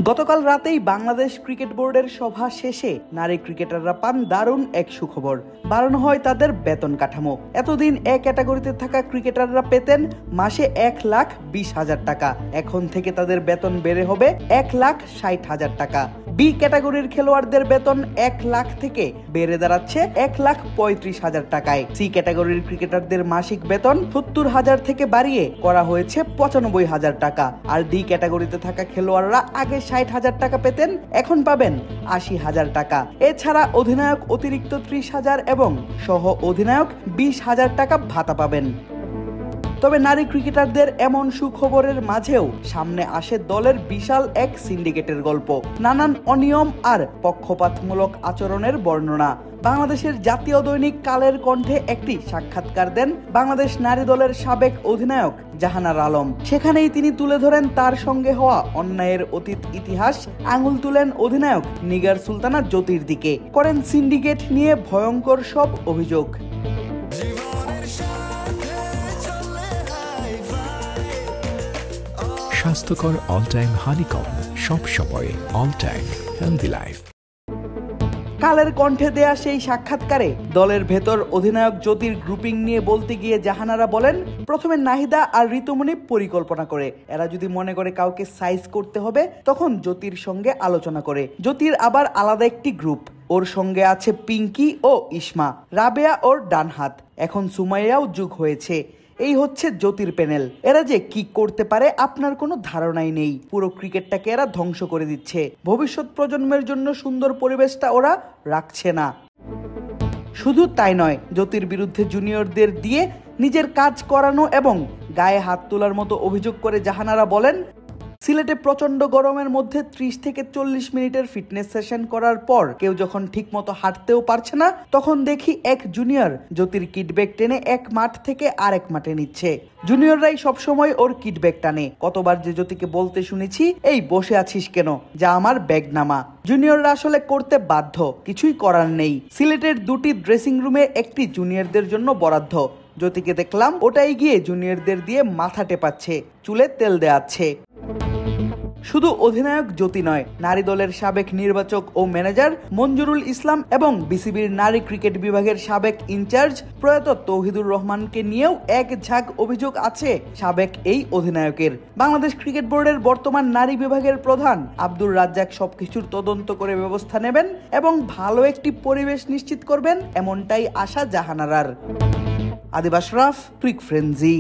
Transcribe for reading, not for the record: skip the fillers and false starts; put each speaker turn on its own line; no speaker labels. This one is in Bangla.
গতকাল রাতেই বাংলাদেশ ক্রিকেট বোর্ডের সভা শেষে নারী ক্রিকেটাররা পান দারুণ এক সুখবর। বাড়ানো হয় তাদের বেতন কাঠামো। এতদিন এ ক্যাটাগরিতে থাকা ক্রিকেটাররা পেতেন মাসে 1,20,000 টাকা। এখন থেকে তাদের বেতন বেড়ে হবে 1,60,000 টাকা। বি ক্যাটাগরির খেলোয়াড়দের বেতন 1 লাখ থেকে বেড়ে দাঁড়াচ্ছে 1,35,000 টাকায়। সি ক্যাটাগরির ক্রিকেটারদের মাসিক বেতন 70,000 থেকে বাড়িয়ে করা হয়েছে 95,000 টাকা। আর ডি ক্যাটাগরিতে থাকা খেলোয়াড়রা আগে 60,000 টাকা পেতেন, এখন পাবেন 80,000 টাকা। এছাড়া অধিনায়ক অতিরিক্ত 30,000 এবং সহ অধিনায়ক 20,000 টাকা ভাতা পাবেন। তবে নারী ক্রিকেটারদের এমন সুখবরের মাঝেও সামনে আসে দলের বিশাল এক সিন্ডিকেটের গল্প। নানান অনিয়ম আর পক্ষপাতমূলক আচরণের বর্ণনা। বাংলাদেশের জাতীয় দৈনিক কালের কণ্ঠে একটি সাক্ষাৎকার দেন বাংলাদেশ নারী দলের সাবেক অধিনায়ক জাহানার আলম। সেখানেই তিনি তুলে ধরেন তার সঙ্গে হওয়া অন্যায়ের অতীত ইতিহাস, আঙুল তুলেন অধিনায়ক নিগার সুলতানা জ্যোতির দিকে, করেন সিন্ডিকেট নিয়ে ভয়ঙ্কর সব অভিযোগ।
স্বাস্থ্যকর অল টাইম হানিকম, সব সময় অল টাইম হেলদি লাইফ।
কালের কণ্ঠে দেয়া সেই সাক্ষাৎকারে দলের ভেতর অধিনায়ক জ্যোতির গ্রুপিং নিয়ে বলতে গিয়ে জাহানারা বলেন, প্রথমে নাহিদা আর ঋতুমণি পরিকল্পনা করে, এরা যদি মনে করে কাউকে সাইজ করতে হবে তখন জ্যোতির সঙ্গে আলোচনা করে। জ্যোতির আবার আলাদা একটি গ্রুপ, ওর সঙ্গে আছে পিঙ্কি ও ইসমা, রাবেয়া ওর ডান হাত, এখন সুমাইয়াও যোগ হয়েছে। এই হচ্ছে জ্যোতির প্যানেল। এরা যে কি করতে পারে আপনার কোনো ধারণাই নেই। পুরো ক্রিকেটটাকে এরা ধ্বংস করে দিচ্ছে। ভবিষ্যৎ প্রজন্মের জন্য সুন্দর পরিবেশটা ওরা রাখছে না। শুধু তাই নয়, জ্যোতির বিরুদ্ধে জুনিয়রদের দিয়ে নিজের কাজ করানো এবং গায়ে হাত তোলার মতো অভিযোগ করে জাহানারা বলেন, সিলেটে প্রচন্ড গরমের মধ্যে 30 থেকে 40 মিনিটের ফিটনেস সেশন করার পর কেউ যখন ঠিক মতো হাঁটতেও পারছে না, তখন দেখি এক জুনিয়র জ্যোতির কিডব্যাগ টেনে এক মাঠ থেকে আরেক মাঠে নিচ্ছে। জুনিয়ররাই সবসময় ওর কিডব্যাগ টানে। কতবার যে জ্যোতিকে বলতে শুনেছি, এই বসে আছিস কেন, যা আমার ব্যাগ নামা। জুনিয়ররা আসলে করতে বাধ্য, কিছুই করার নেই। সিলেটের 2টি ড্রেসিং রুমে একটি জুনিয়রদের জন্য বরাদ্দ। জ্যোতিকে দেখলাম ওটাই গিয়ে জুনিয়রদের দিয়ে মাথা টেপাচ্ছে, চুলে তেল দেয়াচ্ছে। শুধু অধিনায়ক জ্যোতি নয়, নারী দলের সাবেক নির্বাচক ও ম্যানেজার মঞ্জুরুল ইসলাম এবং বিসিবির নারী ক্রিকেট বিভাগের সাবেক ইনচার্জ প্রয়াত তৌহিদুর রহমানকে নিয়েও এক ঝাঁক অভিযোগ আছে সাবেক এই অধিনায়কের। বাংলাদেশ ক্রিকেট বোর্ডের বর্তমান নারী বিভাগের প্রধান আব্দুর রাজ্জাক সবকিছুর তদন্ত করে ব্যবস্থা নেবেন এবং ভালো একটি পরিবেশ নিশ্চিত করবেন, এমনটাই আশা জাহানারার। আদিব আশরাফ, ক্রিক ফ্রেন্জি।